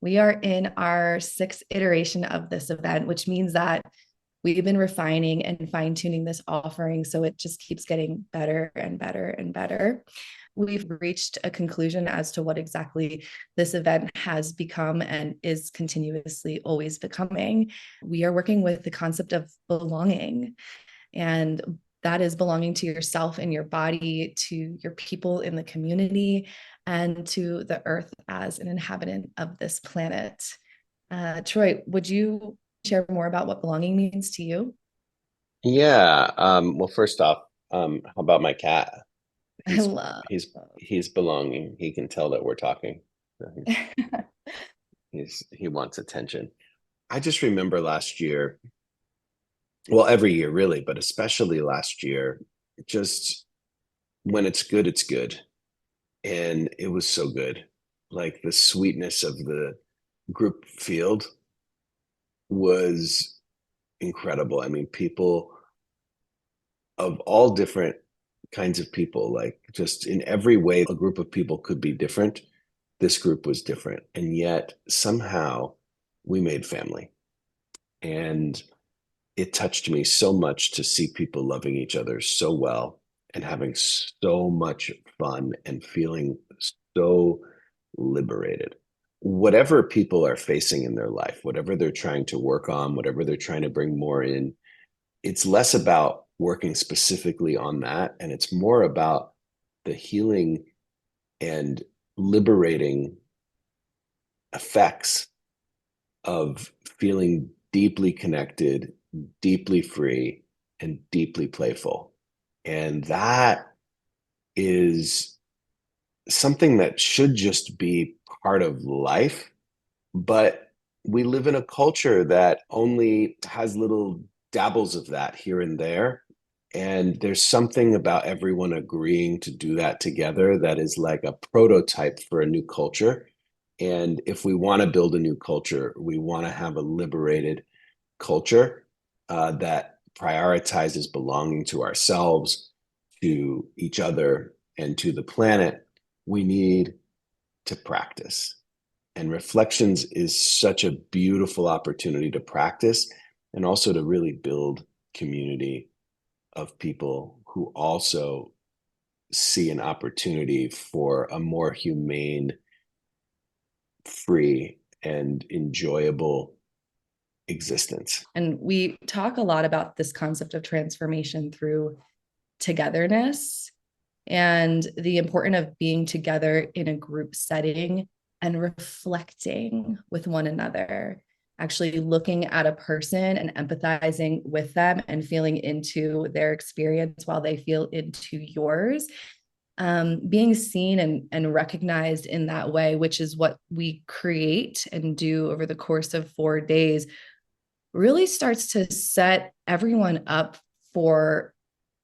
We are in our sixth iteration of this event, which means that we've been refining and fine tuning this offering so it just keeps getting better and better and better. We've reached a conclusion as to what exactly this event has become and is continuously always becoming. We are working with the concept of belonging, and that is belonging to yourself and your body, to your people in the community, and to the earth as an inhabitant of this planet. Troy, would you share more about what belonging means to you? Yeah. Well, first off, how about my cat? I He's love. he's belonging. He can tell that we're talking. So he wants attention. I just remember last year, well, every year really, but especially last year, just when it's good, it's good. And it was so good. Like the sweetness of the group field was incredible. I mean, people of all different kinds of people, like just in every way, a group of people could be different. This group was different. And yet somehow we made family. And it touched me so much to see people loving each other so well and having so much fun and feeling so liberated. Whatever people are facing in their life, whatever they're trying to work on, whatever they're trying to bring more in, it's less about working specifically on that. And it's more about the healing and liberating effects of feeling deeply connected, deeply free, and deeply playful. And that is something that should just be part of life. But we live in a culture that only has little dabbles of that here and there. And there's something about everyone agreeing to do that together that is like a prototype for a new culture. And if we want to build a new culture, we want to have a liberated culture that prioritizes belonging to ourselves, to each other, and to the planet. We need to practice. And reflections is such a beautiful opportunity to practice and also to really build community of people who also see an opportunity for a more humane, free, and enjoyable existence. And we talk a lot about this concept of transformation through togetherness and the importance of being together in a group setting and reflecting with one another, actually looking at a person and empathizing with them and feeling into their experience while they feel into yours. Being seen and recognized in that way, which is what we create and do over the course of 4 days, really starts to set everyone up for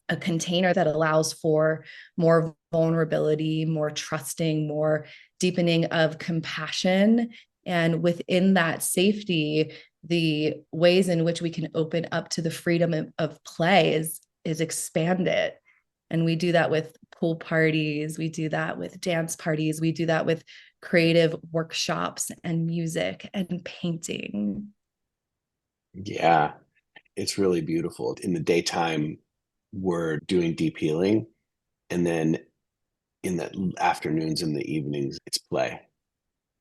a container that allows for more vulnerability, more trusting, more deepening of compassion. And within that safety, the ways in which we can open up to the freedom of play is expanded. And we do that with pool parties, we do that with dance parties, we do that with creative workshops and music and painting. Yeah, it's really beautiful. In the daytime, we're doing deep healing. And then in the afternoons and the evenings, it's play.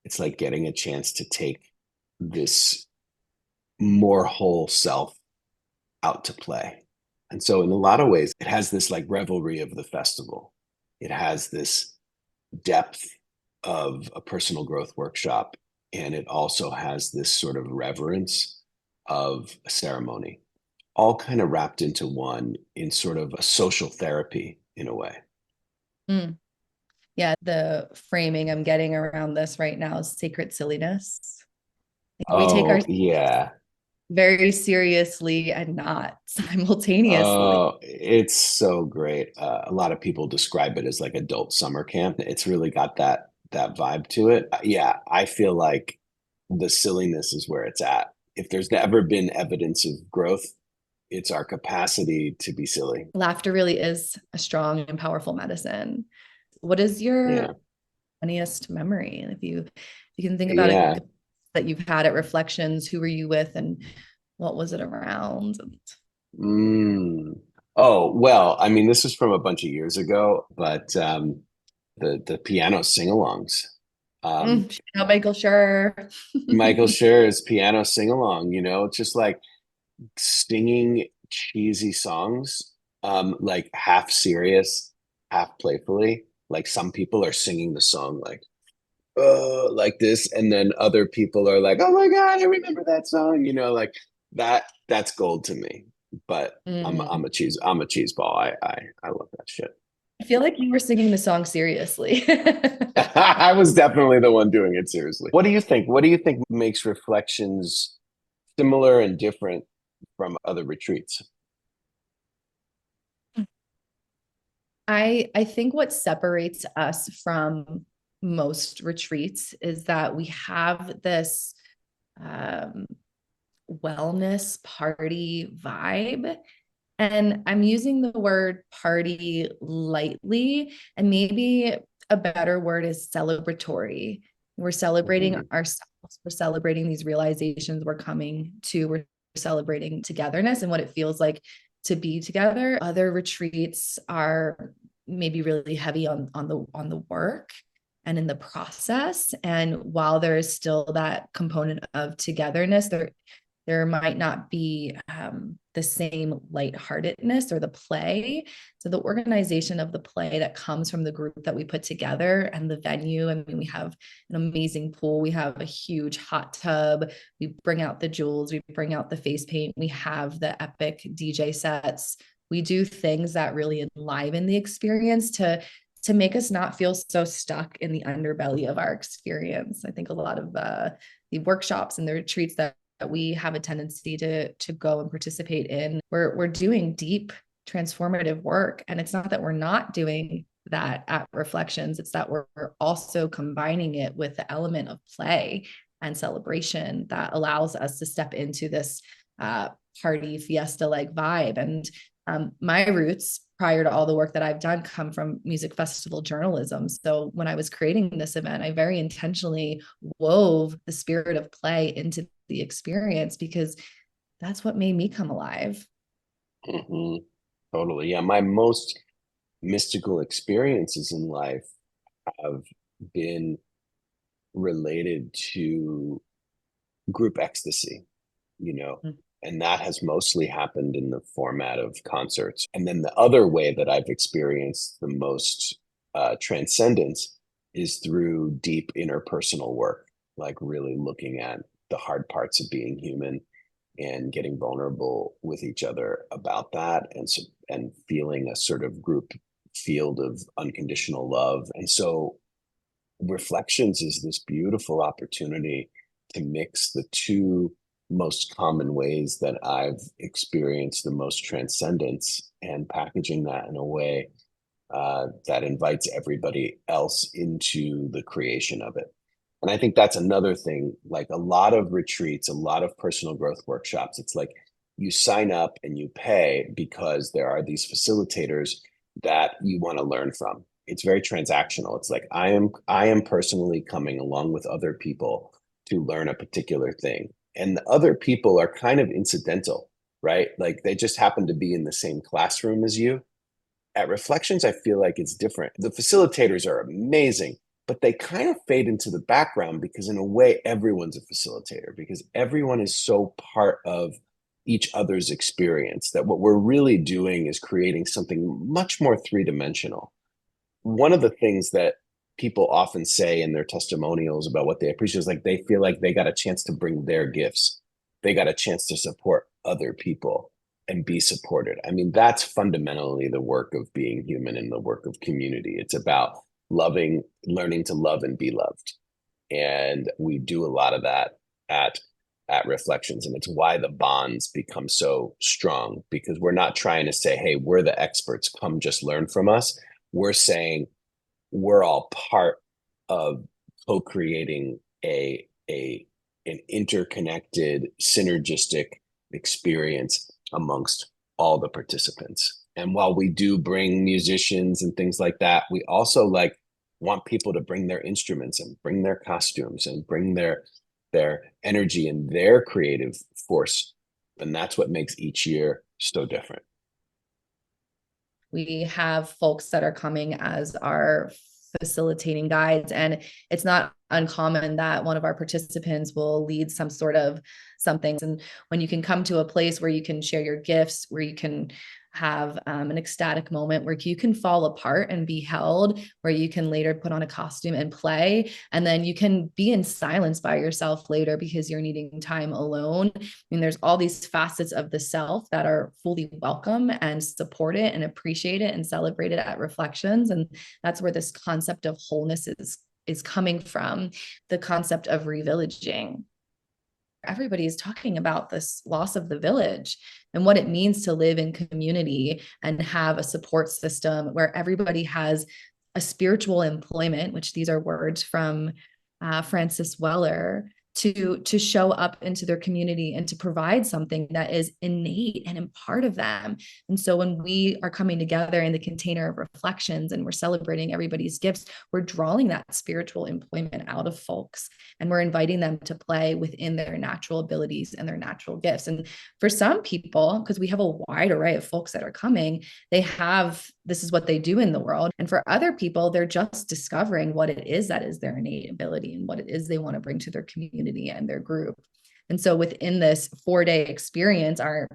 It's like getting a chance to take this more whole self out to play. And so, in a lot of ways, it has this like revelry of the festival. It has this depth of a personal growth workshop. And it also has this sort of reverence of a ceremony, all kind of wrapped into one in sort of a social therapy in a way. Mm. Yeah, the framing I'm getting around this right now is sacred silliness. We take our Oh, yeah. very seriously and not simultaneously. Oh, it's so great. A lot of people describe it as like adult summer camp. It's really got that vibe to it. Yeah, I feel like the silliness is where it's at. If there's ever been evidence of growth, it's our capacity to be silly. Laughter really is a strong and powerful medicine. What is your Yeah. funniest memory? If you can think about a Yeah. good that you've had at Reflections? Who were you with and what was it around? Mm. Oh, well, I mean, this was from a bunch of years ago, but the piano sing-alongs. Um, Michael Schur. Michael Scher's piano sing-along, it's just like singing cheesy songs, like half serious, half playfully. Like some people are singing the song like this, and then other people are like, "Oh my God, I remember that song," like that's gold to me. But I'm Mm. a cheese ball. I love that shit. I feel like you were singing the song seriously. I was definitely the one doing it seriously. What do you think? What do you think makes Reflections similar and different from other retreats? I think what separates us from most retreats is that we have this um, wellness party vibe. And I'm using the word party lightly, and maybe a better word is celebratory. We're celebrating Mhm. ourselves, we're celebrating these realizations we're coming to, we're celebrating togetherness and what it feels like to be together. Other retreats are maybe really heavy on the work and in the process. And while there is still that component of togetherness, there might not be the same lightheartedness or the play. So the organization of the play that comes from the group that we put together and the venue. I mean, we have an amazing pool. We have a huge hot tub. We bring out the jewels. We bring out the face paint. We have the epic DJ sets. We do things that really enliven the experience to make us not feel so stuck in the underbelly of our experience. I think a lot of the workshops and the retreats that we have a tendency to go and participate in, we're doing deep transformative work. And it's not that we're not doing that at Reflections, it's that we're also combining it with the element of play and celebration that allows us to step into this party fiesta like vibe. And my roots prior to all the work that I've done come from music festival journalism. So when I was creating this event, I very intentionally wove the spirit of play into the experience because that's what made me come alive. Hmm. Totally. Yeah. My most mystical experiences in life have been related to group ecstasy, you know, Mm. and that has mostly happened in the format of concerts. And then the other way that I've experienced the most transcendence is through deep interpersonal work, like really looking at the hard parts of being human and getting vulnerable with each other about that, and feeling a sort of group field of unconditional love. And so Reflections is this beautiful opportunity to mix the two most common ways that I've experienced the most transcendence, and packaging that in a way that invites everybody else into the creation of it. And I think that's another thing, like a lot of retreats, a lot of personal growth workshops, it's like you sign up and you pay because there are these facilitators that you want to learn from. It's very transactional. It's like I am personally coming along with other people to learn a particular thing. And the other people are kind of incidental, right? Like they just happen to be in the same classroom as you. At Reflections, I feel like it's different. The facilitators are amazing, but they kind of fade into the background because, in a way, everyone's a facilitator because everyone is so part of each other's experience that what we're really doing is creating something much more three-dimensional. One of the things that people often say in their testimonials about what they appreciate is like they feel like they got a chance to bring their gifts, they got a chance to support other people and be supported. I mean, that's fundamentally the work of being human and the work of community. It's about loving, learning to love and be loved. And we do a lot of that at Reflections, and it's why the bonds become so strong, because we're not trying to say, hey, we're the experts, come just learn from us. We're saying we're all part of co-creating a an interconnected, synergistic experience amongst all the participants. And while we do bring musicians and things like that, we also like want people to bring their instruments and bring their costumes and bring their energy and their creative force. And that's what makes each year so different. We have folks that are coming as our facilitating guides, and it's not uncommon that one of our participants will lead some sort of something. And when you can come to a place where you can share your gifts, where you can have an ecstatic moment where you can fall apart and be held, where you can later put on a costume and play, and then you can be in silence by yourself later because you're needing time alone. I mean, there's all these facets of the self that are fully welcome and supported and appreciated and celebrated at Reflections. And that's where this concept of wholeness is coming from, the concept of revillaging. Everybody is talking about this loss of the village and what it means to live in community and have a support system where everybody has a spiritual employment, which these are words from Francis Weller, to show up into their community and to provide something that is innate and a part of them. And so when we are coming together in the container of Reflections and we're celebrating everybody's gifts, we're drawing that spiritual employment out of folks, and we're inviting them to play within their natural abilities and their natural gifts. And for some people, because we have a wide array of folks that are coming, this is what they do in the world. And for other people, they're just discovering what it is that is their innate ability and what it is they want to bring to their community and their group. And so within this 4-day experience, our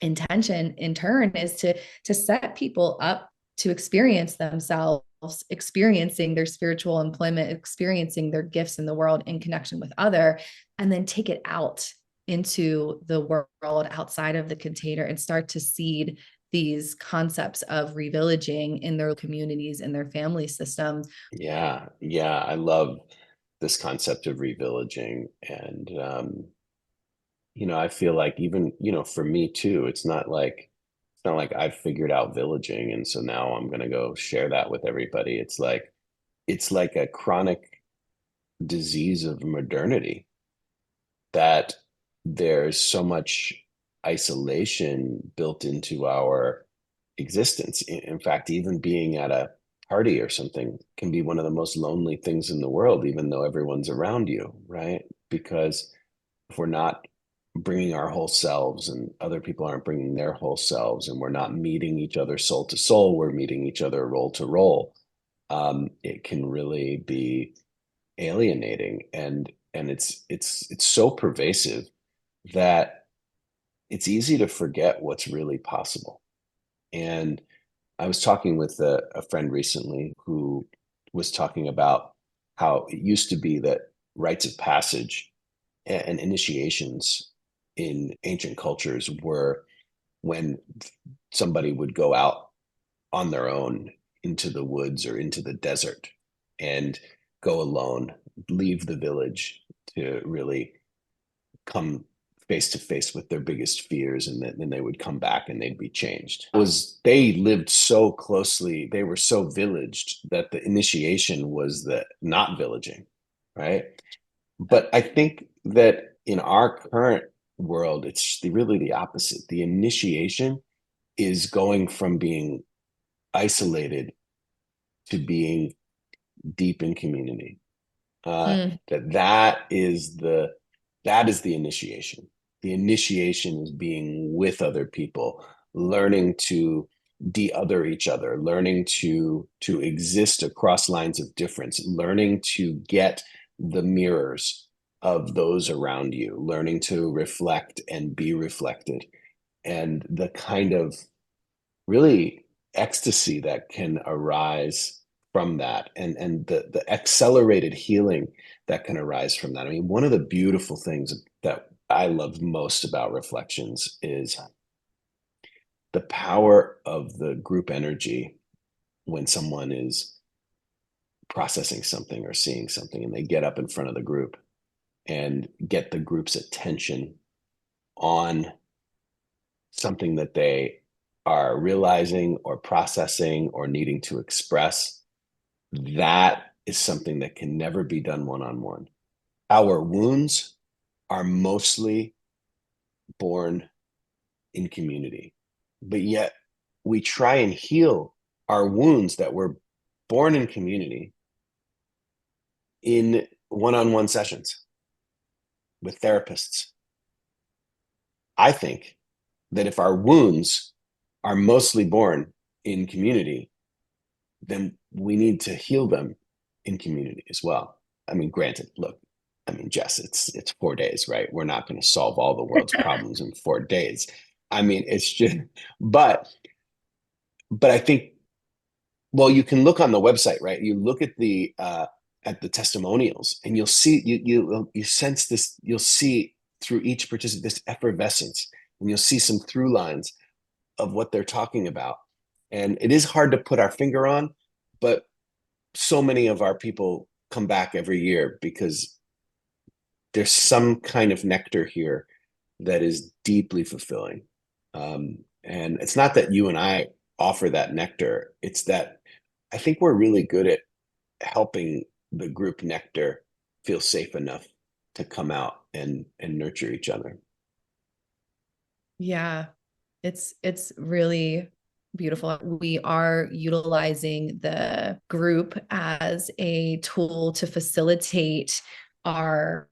intention in turn is to set people up to experience themselves, experiencing their spiritual employment, experiencing their gifts in the world in connection with other, and then take it out into the world outside of the container and start to seed these concepts of revillaging in their communities, in their family systems. Yeah, yeah, I love this concept of revillaging. And I feel like even, for me too, it's not like I've figured out villaging and so now I'm going to go share that with everybody. It's like a chronic disease of modernity, that there's so much isolation built into our existence. In fact, even being at a party or something can be one of the most lonely things in the world, even though everyone's around you, right? Because if we're not bringing our whole selves and other people aren't bringing their whole selves and we're not meeting each other soul to soul, we're meeting each other role to role, it can really be alienating. And it's so pervasive that it's easy to forget what's really possible. And I was talking with a friend recently who was talking about how it used to be that rites of passage and initiations in ancient cultures were when somebody would go out on their own into the woods or into the desert and go alone, leave the village to really come face to face with their biggest fears, and then they would come back and they'd be changed. They lived so closely, they were so villaged that the initiation was the not villaging, right? But I think that in our current world, it's really the opposite. The initiation is going from being isolated to being deep in community. Mm. That is the initiation. The initiation is being with other people, learning to de-other each other, learning to exist across lines of difference, learning to get the mirrors of those around you, learning to reflect and be reflected, and the kind of really ecstasy that can arise from that, and the accelerated healing that can arise from that. I mean, one of the beautiful things that I love most about Reflections is the power of the group energy when someone is processing something or seeing something and they get up in front of the group and get the group's attention on something that they are realizing or processing or needing to express. That is something that can never be done one-on-one. Our wounds are mostly born in community, but yet we try and heal our wounds that were born in community in one-on-one sessions. with therapists. I think that if our wounds are mostly born in community, then we need to heal them in community as well. I mean, granted, look, I mean, Jess, it's 4 days, right? We're not going to solve all the world's problems in 4 days. I mean, it's just, but I think, well, you can look on the website, right? You look at the testimonials, and you'll see you sense this. You'll see through each participant this effervescence, and you'll see some through lines of what they're talking about. And it is hard to put our finger on, but so many of our people come back every year because there's some kind of nectar here that is deeply fulfilling. And it's not that you and I offer that nectar, it's that I think we're really good at helping the group nectar feel safe enough to come out and nurture each other. Yeah, it's really beautiful. We are utilizing the group as a tool to facilitate our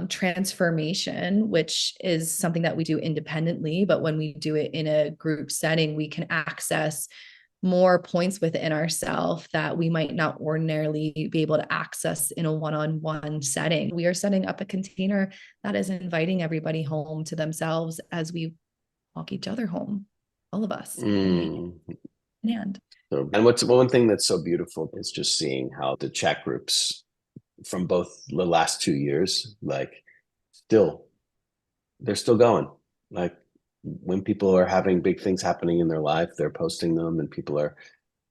transformation, which is something that we do independently. But when we do it in a group setting, we can access more points within ourselves that we might not ordinarily be able to access in a one-on-one setting. We are setting up a container that is inviting everybody home to themselves as we walk each other home, all of us. And what's one thing that's so beautiful is just seeing how the chat groups from both the last 2 years, like they're still going. Like when people are having big things happening in their life, they're posting them and people are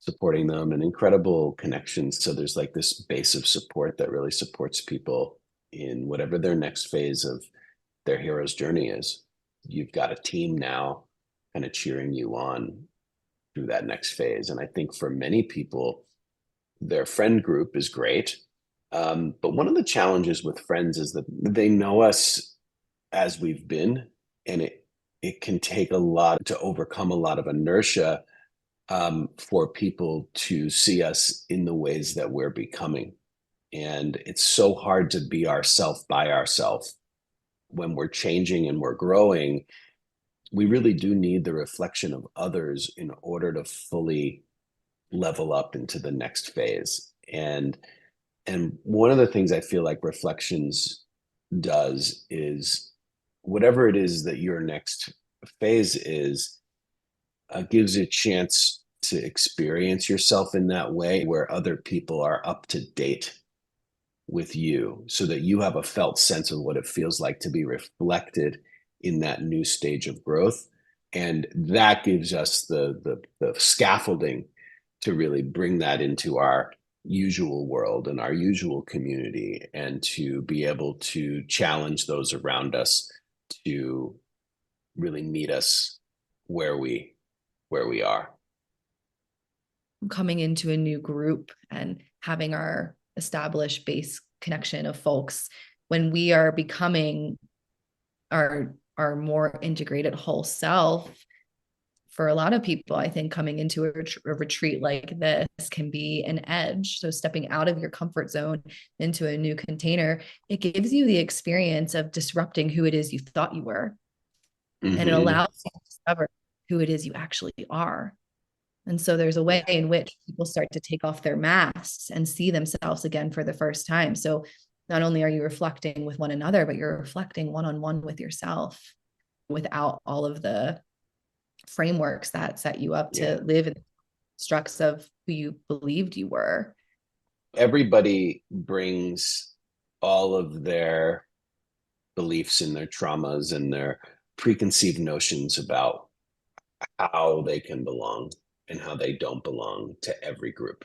supporting them, and incredible connections. So there's like this base of support that really supports people in whatever their next phase of their hero's journey is. You've got a team now kind of cheering you on through that next phase. And I think for many people, their friend group is great. But one of the challenges with friends is that they know us as we've been, and it can take a lot to overcome a lot of inertia for people to see us in the ways that we're becoming. And it's so hard to be ourself by ourselves when we're changing and we're growing. We really do need the reflection of others in order to fully level up into the next phase. And one of the things I feel like reflections does is whatever it is that your next phase is, gives you a chance to experience yourself in that way where other people are up to date with you, so that you have a felt sense of what it feels like to be reflected in that new stage of growth. And that gives us the scaffolding to really bring that into our usual world and our usual community, and to be able to challenge those around us to really meet us where we are. coming into a new group and having our established base connection of folks, when we are becoming our more integrated whole self, for a lot of people, I think coming into a retreat like this can be an edge. So stepping out of your comfort zone into a new container, it gives you the experience of disrupting who it is you thought you were. And it allows you to discover who it is you actually are. And so there's a way in which people start to take off their masks and see themselves again for the first time. So not only are you reflecting with one another, but you're reflecting one-on-one with yourself without all of the frameworks that set you up to live in the constructs of who you believed you were. Everybody brings all of their beliefs and their traumas and their preconceived notions about how they can belong and how they don't belong to every group.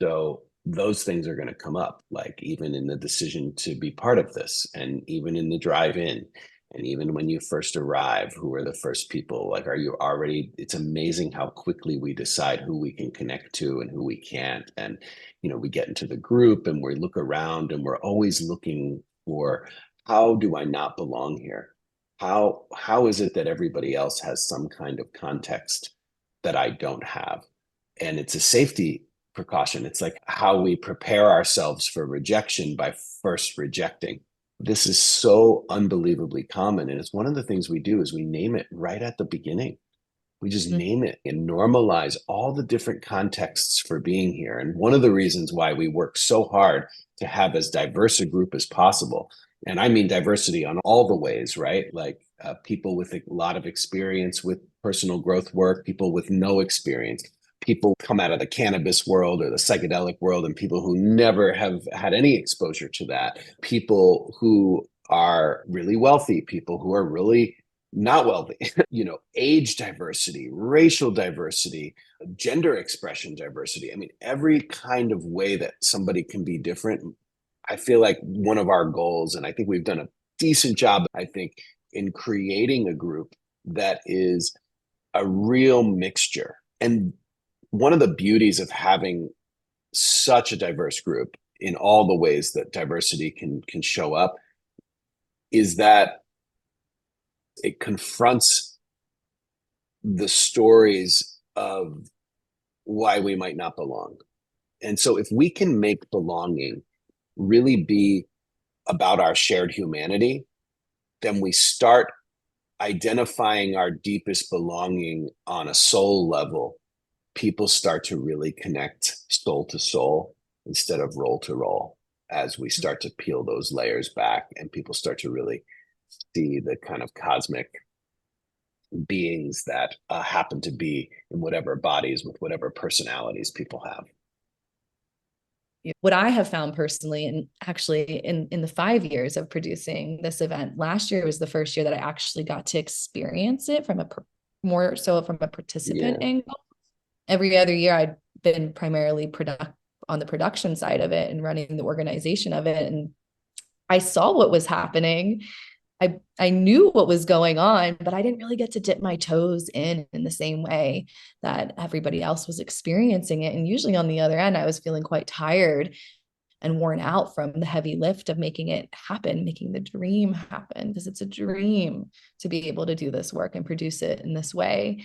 So those things are going to come up, like even in the decision to be part of this, and even in the drive-in, and even when you first arrive, who are the first people? Like, are you already? It's amazing how quickly we decide who we can connect to and who we can't. And we get into the group and we look around and we're always looking for, how do I not belong here? How is it that everybody else has some kind of context that I don't have? And it's a safety precaution. It's like how we prepare ourselves for rejection by first rejecting. this is so unbelievably common. And it's one of the things we do is we name it right at the beginning. We just Mhm. name it and normalize all the different contexts for being here. And one of the reasons why we work so hard to have as diverse a group as possible. And I mean diversity on all the ways, right? Like people with a lot of experience with personal growth work, people with no experience, people come out of the cannabis world or the psychedelic world, and people who never have had any exposure to that, people who are really wealthy, people who are really not wealthy, age diversity, racial diversity, gender expression diversity. I mean, every kind of way that somebody can be different. I feel like one of our goals, and I think we've done a decent job, I think, in creating a group that is a real mixture. And one of the beauties of having such a diverse group in all the ways that diversity can show up is that it confronts the stories of why we might not belong. And so if we can make belonging really be about our shared humanity, then we start identifying our deepest belonging on a soul level. People start to really connect soul to soul instead of roll to roll as we start to peel those layers back and people start to really see the kind of cosmic beings that happen to be in whatever bodies with whatever personalities people have. What I have found personally, and actually in the 5 years of producing this event, last year was the first year that I actually got to experience it from more so from a participant Yeah. angle. Every other year, I'd been primarily on the production side of it and running the organization of it, and I saw what was happening. I knew what was going on, but I didn't really get to dip my toes in the same way that everybody else was experiencing it. And usually on the other end, I was feeling quite tired and worn out from the heavy lift of making it happen, making the dream happen, because it's a dream to be able to do this work and produce it in this way.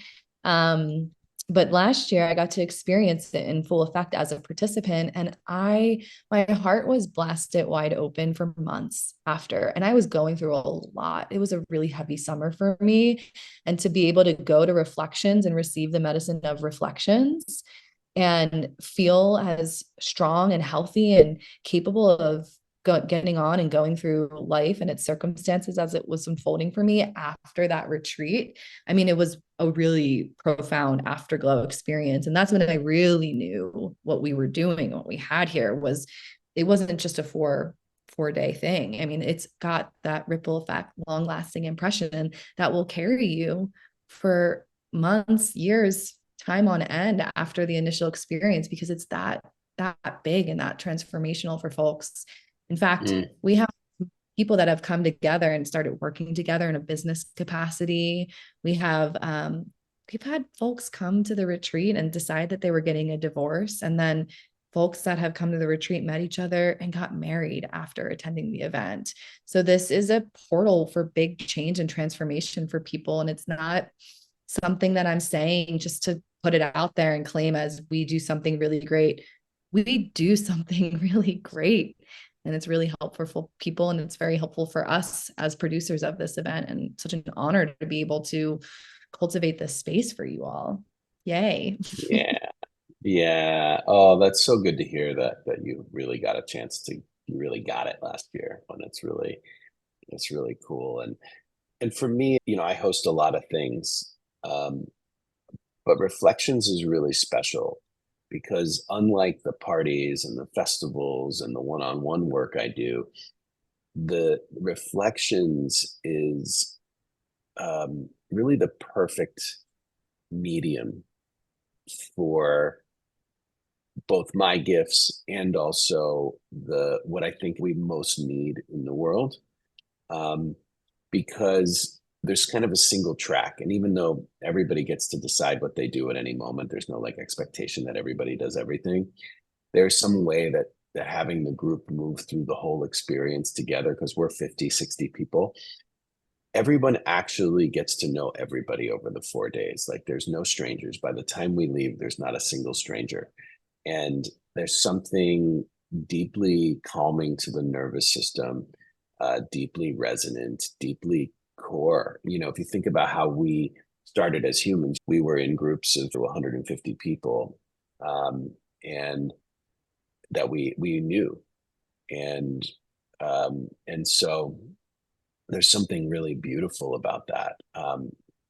But last year I got to experience it in full effect as a participant, and my heart was blasted wide open for months after, and I was going through a lot. It was a really heavy summer for me, and to be able to go to reflections and receive the medicine of reflections and feel as strong and healthy and capable of getting on and going through life and its circumstances as it was unfolding for me after that retreat. I mean, it was a really profound afterglow experience. And that's when I really knew what we were doing, what we had here was, it wasn't just a four-day thing. I mean, it's got that ripple effect, long lasting impression that will carry you for months, years, time on end after the initial experience, because it's that big and that transformational for folks. In fact, Mm. we have people that have come together and started working together in a business capacity. We've had folks come to the retreat and decide that they were getting a divorce, and then folks that have come to the retreat met each other and got married after attending the event. So this is a portal for big change and transformation for people, and it's not something that I'm saying just to put it out there and claim as we do something really great. We do something really great, and it's really helpful for people, and it's very helpful for us as producers of this event, and such an honor to be able to cultivate this space for you all. Yay. Yeah. Yeah. Oh, that's so good to hear that you really got a chance to you really got it last year. And it's really cool. And for me, I host a lot of things. But Reflections is really special because unlike the parties and the festivals and the one-on-one work I do, the Reflections is really the perfect medium for both my gifts and also the what I think we most need in the world. Um, because there's kind of a single track. And even though everybody gets to decide what they do at any moment, there's no like expectation that everybody does everything. There's some way that having the group move through the whole experience together, because we're 50, 60 people, everyone actually gets to know everybody over the 4 days. Like there's no strangers. By the time we leave, there's not a single stranger. And there's something deeply calming to the nervous system deeply resonant, deeply core. If you think about how we started as humans, we were in groups of 150 people, and that we knew, and so there's something really beautiful about that.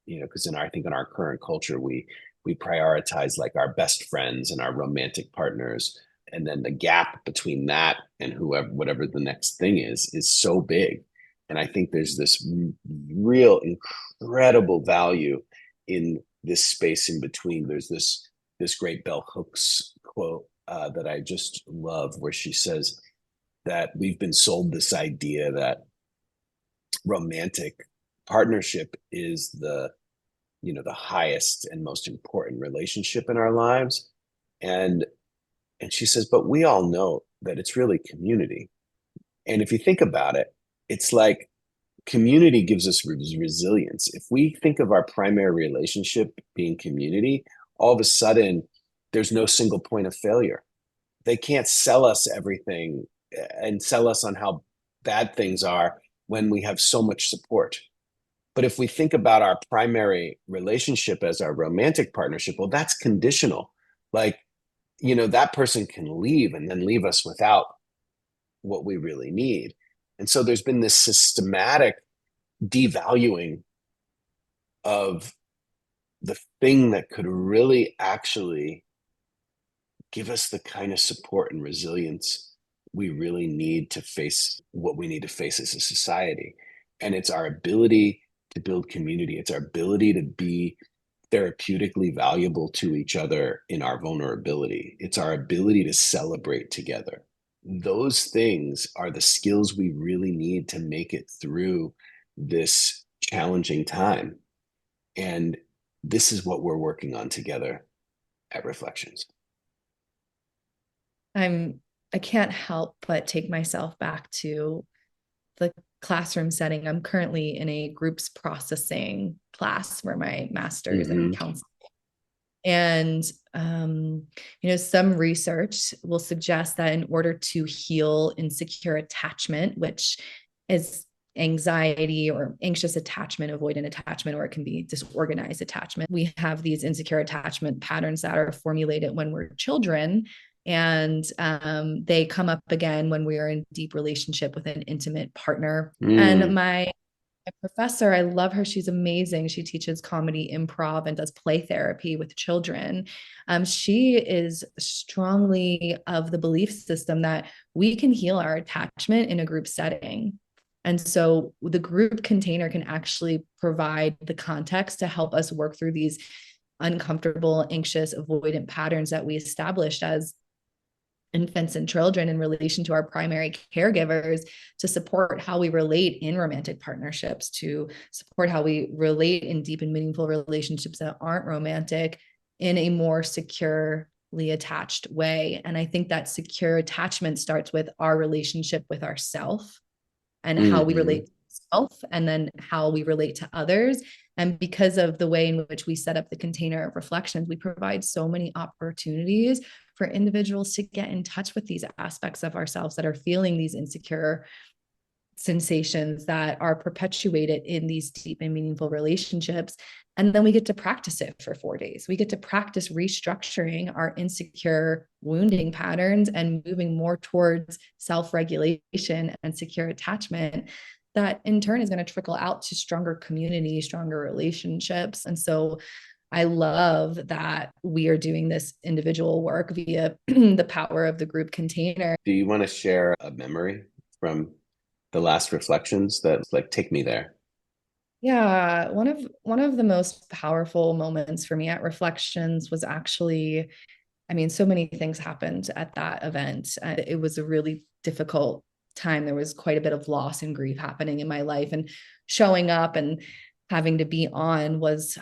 Because I think in our current culture, we prioritize like our best friends and our romantic partners, and then the gap between that and whatever the next thing is so big. And I think there's this real incredible value in this space in between. There's this great bell hooks quote that I just love, where she says that we've been sold this idea that romantic partnership is the highest and most important relationship in our lives. And she says, but we all know that it's really community. And if you think about it, it's like community gives us resilience. If we think of our primary relationship being community, all of a sudden there's no single point of failure. They can't sell us everything and sell us on how bad things are when we have so much support. But if we think about our primary relationship as our romantic partnership, well, that's conditional. Like, that person can leave and then leave us without what we really need. And so there's been this systematic devaluing of the thing that could really actually give us the kind of support and resilience we really need to face what we need to face as a society. And it's our ability to build community. It's our ability to be therapeutically valuable to each other in our vulnerability. It's our ability to celebrate together. Those things are the skills we really need to make it through this challenging time. And this is what we're working on together at Reflections. I can't help but take myself back to the classroom setting. I'm currently in a groups processing class for my master's in counseling. And, some research will suggest that in order to heal insecure attachment, which is anxiety or anxious attachment, avoidant attachment, or it can be disorganized attachment, we have these insecure attachment patterns that are formulated when we're children. And they come up again when we are in deep relationship with an intimate partner. And my professor, I love her. She's amazing. She teaches comedy, improv, and does play therapy with children. She is strongly of the belief system that we can heal our attachment in a group setting. And so the group container can actually provide the context to help us work through these uncomfortable, anxious, avoidant patterns that we established as infants and children in relation to our primary caregivers, to support how we relate in romantic partnerships, to support how we relate in deep and meaningful relationships that aren't romantic in a more securely attached way. And I think that secure attachment starts with our relationship with ourself and how we relate to self, and then how we relate to others. And because of the way in which we set up the container of reflections, we provide so many opportunities for individuals to get in touch with these aspects of ourselves that are feeling these insecure sensations that are perpetuated in these deep and meaningful relationships. And then we get to practice it for 4 days. We get to practice restructuring our insecure wounding patterns and moving more towards self-regulation and secure attachment, that in turn is going to trickle out to stronger community, stronger relationships. And so I love that we are doing this individual work via the power of the group container. Do you want to share a memory from the last Reflections that like take me there? Yeah, one of the most powerful moments for me at Reflections was actually, so many things happened at that event. It was a really difficult time. There was quite a bit of loss and grief happening in my life, and showing up and having to be on was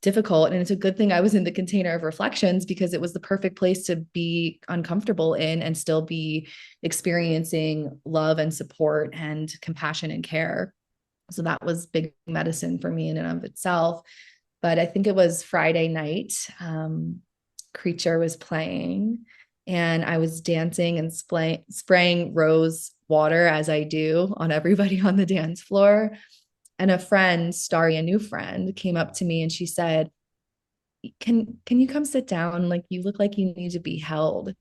difficult. And it's a good thing I was in the container of Reflections, because it was the perfect place to be uncomfortable in and still be experiencing love and support and compassion and care. So that was big medicine for me in and of itself. But I think it was Friday night. Creature was playing, and I was dancing and spraying rose water as I do on everybody on the dance floor. And a friend, Starry, a new friend, came up to me and she said, can you come sit down? Like, you look like you need to be held.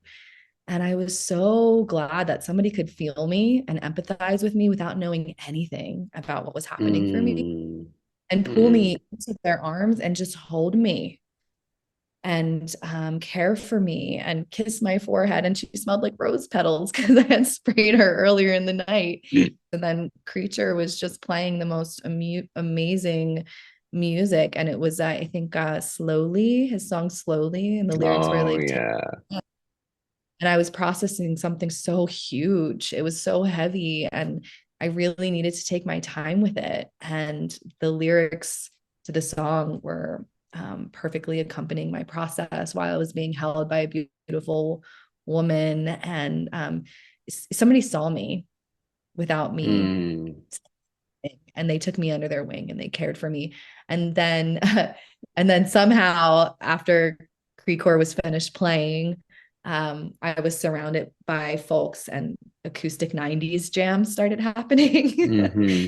And I was so glad that somebody could feel me and empathize with me without knowing anything about what was happening for me, Mm, and pull mm. me into their arms and just hold me and care for me and kiss my forehead. And she smelled like rose petals because I had sprayed her earlier in the night. And then Creature was just playing the most amazing music. And it was, I think, Slowly, his song Slowly. And the lyrics were Oh like, yeah. and I was processing something so huge. It was so heavy. And I really needed to take my time with it. And the lyrics to the song were perfectly accompanying my process while I was being held by a beautiful woman. And somebody saw me without me, Mm, and they took me under their wing and they cared for me. And then, and then somehow after Creecor was finished playing, I was surrounded by folks and acoustic 90s jams started happening. hmm.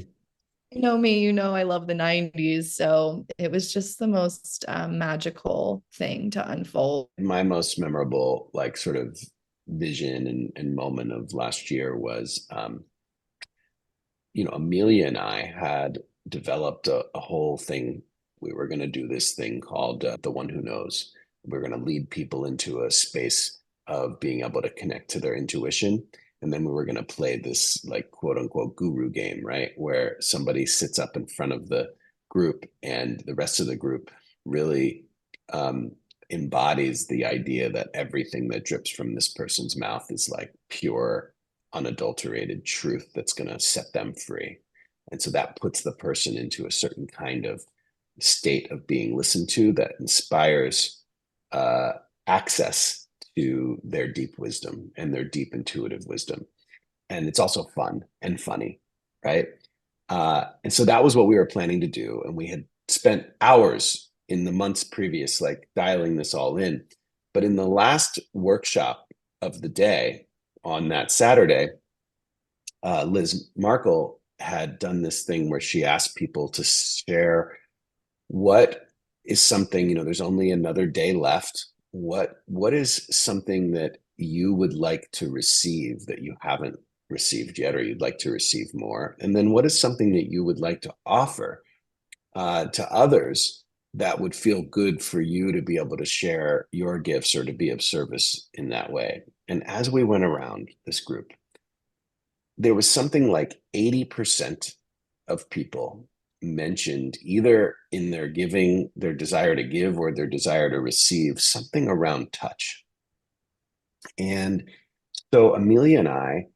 You know me, you know I love the 90s. So it was just the most magical thing to unfold. My most memorable, like, sort of vision and moment of last year was, Amelia and I had developed a whole thing. We were going to do this thing called The One Who Knows. We're going to lead people into a space of being able to connect to their intuition. And then we were going to play this, like, quote unquote guru game, right? Where somebody sits up in front of the group and the rest of the group really um, embodies the idea that everything that drips from this person's mouth is like pure, unadulterated truth that's going to set them free. And so that puts the person into a certain kind of state of being listened to that inspires uh, access to their deep wisdom and their deep intuitive wisdom. And it's also fun and funny, right? And so that was what we were planning to do. And we had spent hours in the months previous, like dialing this all in. But in the last workshop of the day on that Saturday, Liz Markle had done this thing where she asked people to share what is something, there's only another day left. What is something that you would like to receive that you haven't received yet, or you'd like to receive more? And then what is something that you would like to offer to others that would feel good for you to be able to share your gifts or to be of service in that way? And as we went around this group, there was something like 80% of people mentioned, either in their giving, their desire to give, or their desire to receive, something around touch. And so Amelia and I,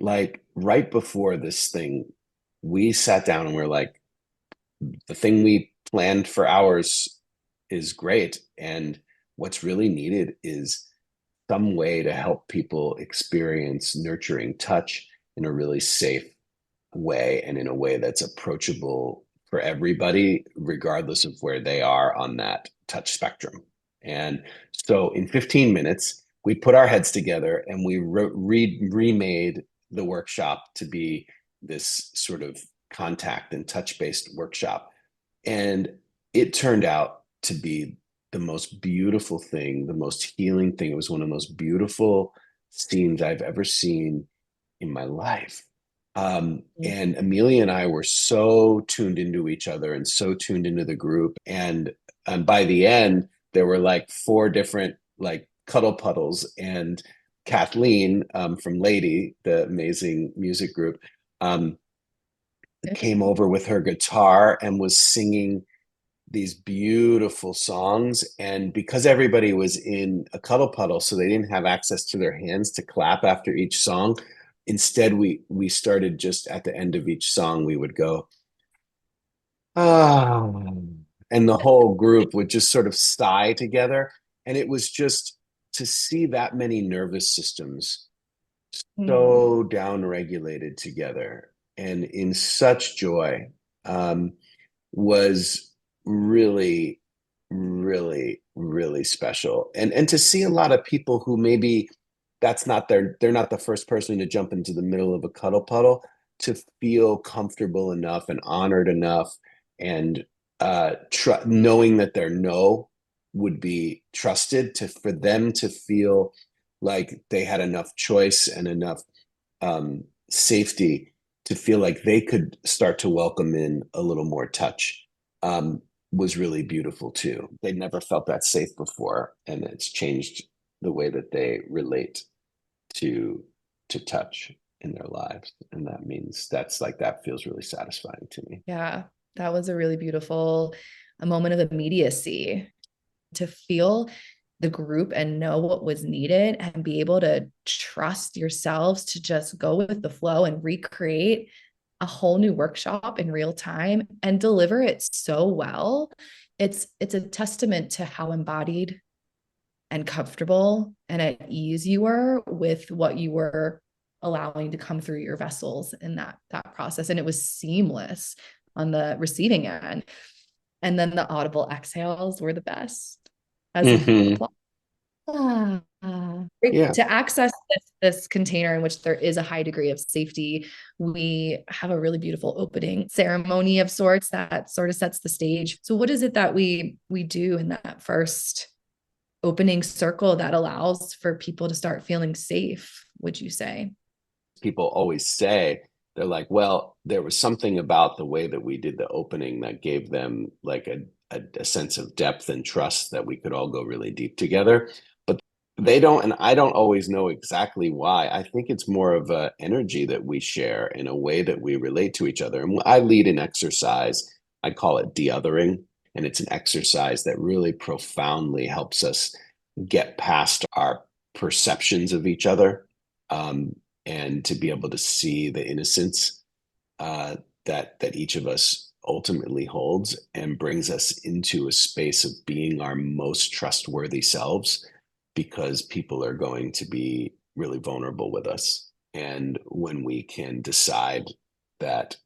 like, right before this thing, we sat down and we're like, the thing we planned for hours is great. And what's really needed is some way to help people experience nurturing touch in a really safe way, and in a way that's approachable for everybody, regardless of where they are on that touch spectrum. And so in 15 minutes, we put our heads together and we remade the workshop to be this sort of contact and touch based workshop. And it turned out to be the most beautiful thing, the most healing thing. It was one of the most beautiful scenes I've ever seen in my life. And Amelia and I were so tuned into each other and so tuned into the group. And by the end, there were like four different, like, cuddle puddles. And Kathleen, from Lady, the amazing music group, came over with her guitar and was singing these beautiful songs. And because everybody was in a cuddle puddle, so they didn't have access to their hands to clap after each song, instead we started, just at the end of each song, we would go, ah, and the whole group would just sort of sigh together. And it was just, to see that many nervous systems so Mm. down regulated together and in such joy, um, was really, really, really special. And to see a lot of people who maybe they're not the first person to jump into the middle of a cuddle puddle, to feel comfortable enough and honored enough and knowing that their no would be trusted, to for them to feel like they had enough choice and enough safety to feel like they could start to welcome in a little more touch, was really beautiful too. They'd never felt that safe before, and it's changed the way that they relate to touch in their lives. And that means that feels really satisfying to me. Yeah, that was a really beautiful a moment of immediacy to feel the group and know what was needed and be able to trust yourselves to just go with the flow and recreate a whole new workshop in real time and deliver it so well. It's a testament to how embodied and comfortable and at ease you were with what you were allowing to come through your vessels in that process. And it was seamless on the receiving end. And then the audible exhales were the best as if you Mm-hmm. applaud. Ah. Yeah. To access this container in which there is a high degree of safety, we have a really beautiful opening ceremony of sorts that sort of sets the stage. So what is it that we do in that first opening circle that allows for people to start feeling safe, would you say? People always say, they're like, well, there was something about the way that we did the opening that gave them like a sense of depth and trust that we could all go really deep together. But they don't, and I don't always know exactly why. I think it's more of a energy that we share in a way that we relate to each other. And I lead an exercise, I call it de-othering, and it's an exercise that really profoundly helps us get past our perceptions of each other, um, and to be able to see the innocence uh, that each of us ultimately holds, and brings us into a space of being our most trustworthy selves, because people are going to be really vulnerable with us. And when we can decide that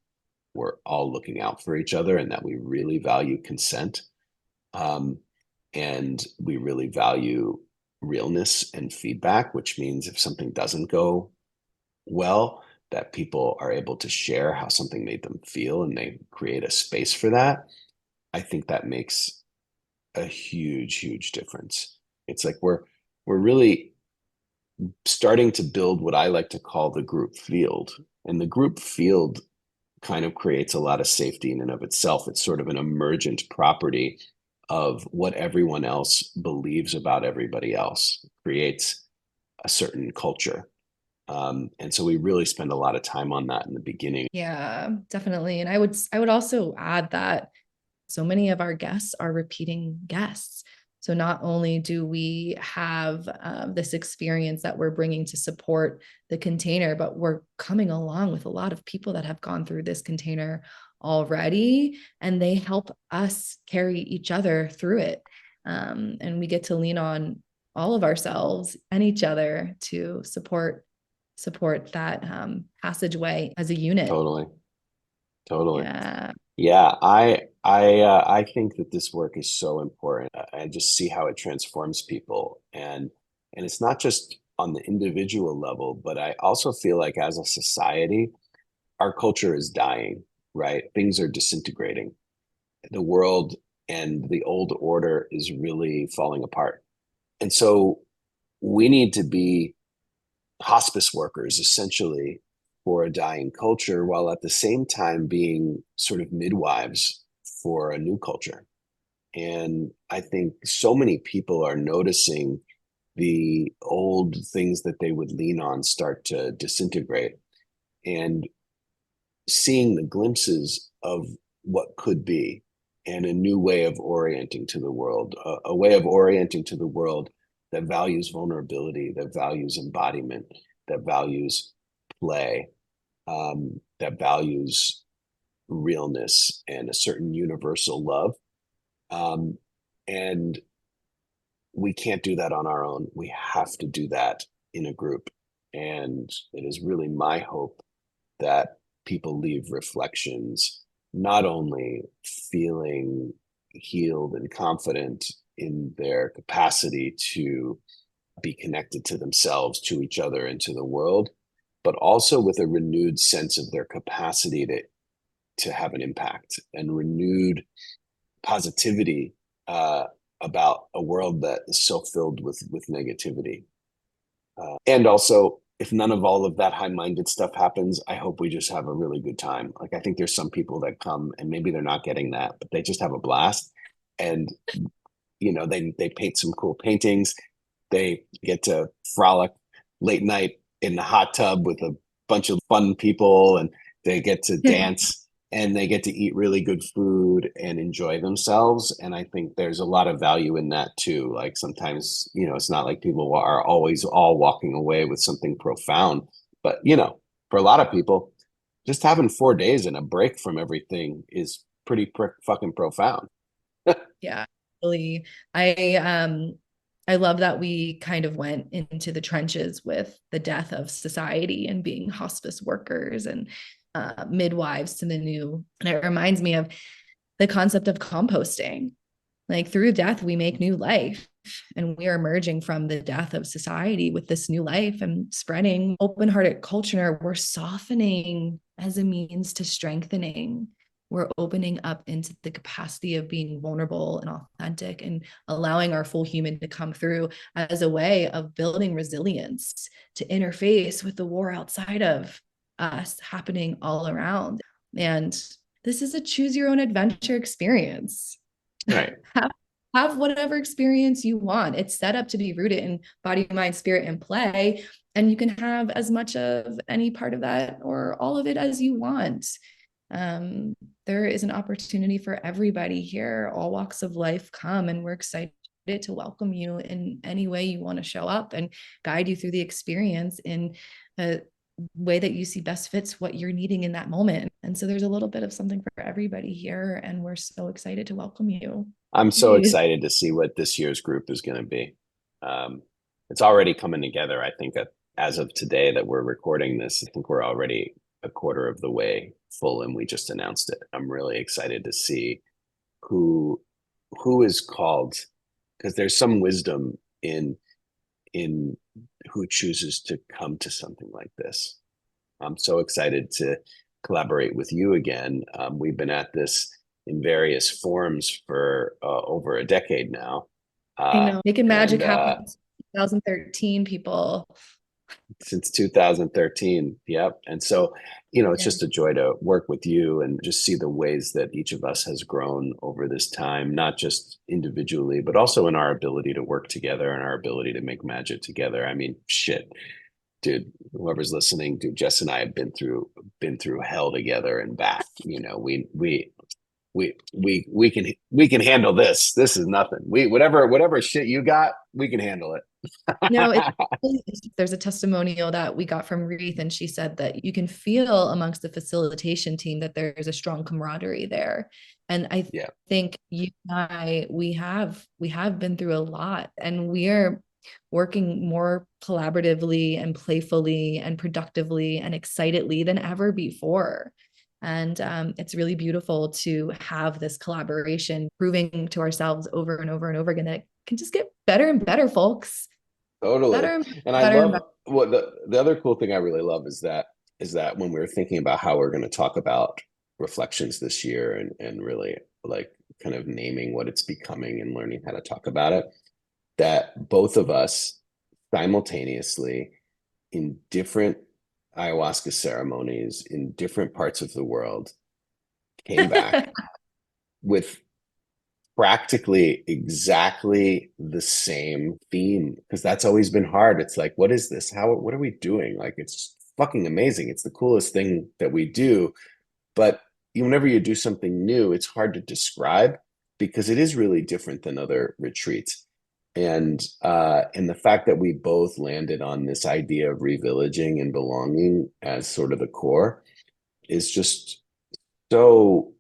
we're all looking out for each other and that we really value consent, um, and we really value realness and feedback, which means if something doesn't go well, that people are able to share how something made them feel and they create a space for that. I think that makes a huge, huge difference. It's like we're really starting to build what I like to call the group field. And the group field kind of creates a lot of safety in and of itself. It's sort of an emergent property of what everyone else believes about everybody else. It creates a certain culture. And so we really spend a lot of time on that in the beginning. Yeah, definitely. And I would also add that so many of our guests are repeating guests. So not only do we have this experience that we're bringing to support the container, but we're coming along with a lot of people that have gone through this container already, and they help us carry each other through it. And we get to lean on all of ourselves and each other to support that passageway as a unit. Totally, totally. Yeah. Yeah, I think that this work is so important. I just see how it transforms people, and it's not just on the individual level, but I also feel like as a society, our culture is dying, right? Things are disintegrating. The world and the old order is really falling apart. And so we need to be hospice workers essentially for a dying culture, while at the same time being sort of midwives for a new culture. And I think so many people are noticing the old things that they would lean on start to disintegrate, and seeing the glimpses of what could be, and a new way of orienting to the world, a way of orienting to the world that values vulnerability, that values embodiment, that values play, that values realness and a certain universal love. Um, and we can't do that on our own. We have to do that in a group. And it is really my hope that people leave reflections not only feeling healed and confident in their capacity to be connected to themselves, to each other, and to the world, but also with a renewed sense of their capacity to have an impact and renewed positivity about a world that is so filled with negativity. And also, if none of all of that high-minded stuff happens, I hope we just have a really good time. Like, I think there's some people that come and maybe they're not getting that, but they just have a blast. And, they paint some cool paintings. They get to frolic late night in the hot tub with a bunch of fun people, and they get to dance and they get to eat really good food and enjoy themselves. And I think there's a lot of value in that too. Like, sometimes, it's not like people are always all walking away with something profound, but for a lot of people, just having 4 days and a break from everything is pretty fucking profound. Yeah, really. I love that we kind of went into the trenches with the death of society and being hospice workers and midwives to the new. And it reminds me of the concept of composting. Like, through death, we make new life. And we are emerging from the death of society with this new life and spreading open-hearted culture. We're softening as a means to strengthening. We're opening up into the capacity of being vulnerable and authentic and allowing our full human to come through as a way of building resilience to interface with the war outside of us happening all around. And this is a choose your own adventure experience. Right. Have whatever experience you want. It's set up to be rooted in body, mind, spirit, and play. And you can have as much of any part of that or all of it as you want. There is an opportunity for everybody here. All walks of life come, and we're excited to welcome you in any way you want to show up and guide you through the experience in a way that you see best fits what you're needing in that moment. And so there's a little bit of something for everybody here, and we're so excited to welcome you. I'm so excited to see what this year's group is going to be. It's already coming together. I think as of today that we're recording this, I think we're already a quarter of the way full, and we just announced it. I'm really excited to see who is called, because there's some wisdom in who chooses to come to something like this. I'm so excited to collaborate with you again. We've been at this in various forms for over a decade now. I know, making magic happen. 2013, people. Since 2013. Yep. And so, it's just a joy to work with you and just see the ways that each of us has grown over this time, not just individually, but also in our ability to work together and our ability to make magic together. I mean, shit, dude, whoever's listening, dude, Jess and I have been through hell together and back. We can handle this. This is nothing. Whatever shit you got, we can handle it. There's a testimonial that we got from Reith, and she said that you can feel amongst the facilitation team that there's a strong camaraderie there. And I think you and I, we have been through a lot, and we are working more collaboratively and playfully and productively and excitedly than ever before. And it's really beautiful to have this collaboration, proving to ourselves over and over and over again that it can just get better and better, folks. Totally. And I love what the other cool thing I really love is that when we're thinking about how we're going to talk about reflections this year and really like kind of naming what it's becoming and learning how to talk about it, that both of us simultaneously in different ayahuasca ceremonies in different parts of the world came back with practically exactly the same theme, because that's always been hard. It's like, what is this? What are we doing? Like, it's fucking amazing. It's the coolest thing that we do. But whenever you do something new, it's hard to describe because it is really different than other retreats. And the fact that we both landed on this idea of revillaging and belonging as sort of the core is just so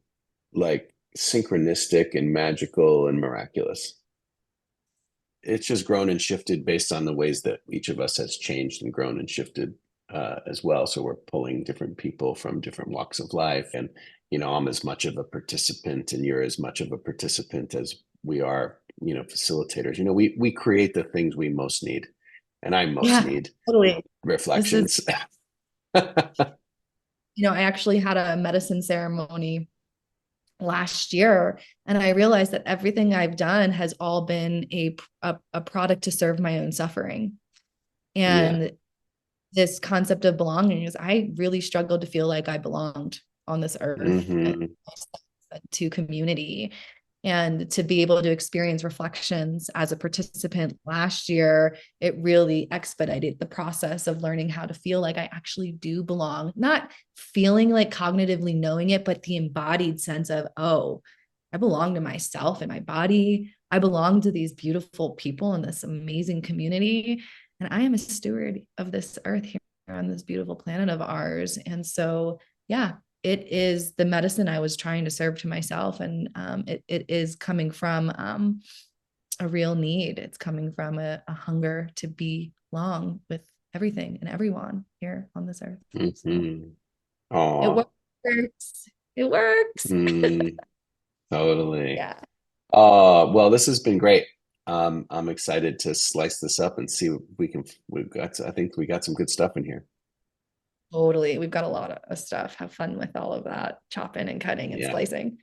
like synchronistic and magical and miraculous. It's just grown and shifted based on the ways that each of us has changed and grown and shifted as well. So we're pulling different people from different walks of life. And, I'm as much of a participant and you're as much of a participant as we are, facilitators. We create the things we most need. And I most Yeah, need totally. This is, reflections. I actually had a medicine ceremony last year, and I realized that everything I've done has all been a product to serve my own suffering. Yeah. And this concept of belonging is, I really struggled to feel like I belonged on this earth and Hmm. to community. And to be able to experience reflections as a participant last year, it really expedited the process of learning how to feel like I actually do belong. Not feeling like cognitively knowing it, but the embodied sense of, oh, I belong to myself and my body. I belong to these beautiful people in this amazing community. And I am a steward of this earth here on this beautiful planet of ours. And so, yeah, it is the medicine I was trying to serve to myself. And it is coming from a real need. It's coming from a hunger to belong with everything and everyone here on this earth. So Hmm. it Oh, works. It works. totally. Yeah, Well, this has been great. I'm excited to slice this up and see what we can. I think we got some good stuff in here. totally. We've got a lot of stuff. Have fun with all of that chopping and cutting and Yeah. slicing.